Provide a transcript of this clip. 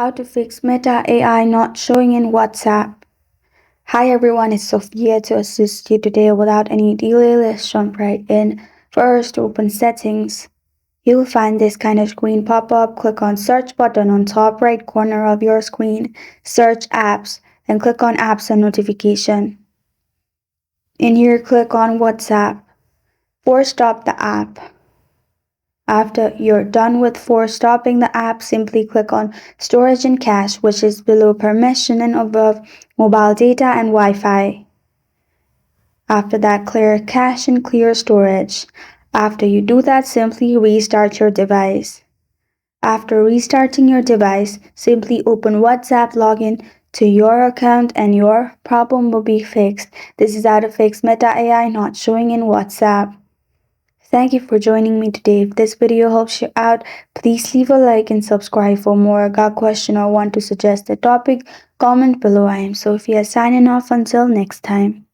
How to fix Meta AI not showing in WhatsApp. Hi everyone, it's Sophia to assist you today without any delay. Let's jump right in. First, open settings. You'll find this kind of screen pop up. Click on search button on top right corner of your screen. Search apps and click on apps and notification. In here, click on WhatsApp. Force stop the app. After you're done with force stopping the app, simply click on Storage and Cache, which is below Permission and above Mobile Data and Wi-Fi. After that, clear cache and clear storage. After you do that, simply restart your device. After restarting your device, simply open WhatsApp, login to your account, and your problem will be fixed. This is how to fix Meta AI not showing in WhatsApp. Thank you for joining me today. If this video helps you out, please leave a like and subscribe for more. Got a question or want to suggest a topic? Comment below. I am Sophia signing off until next time.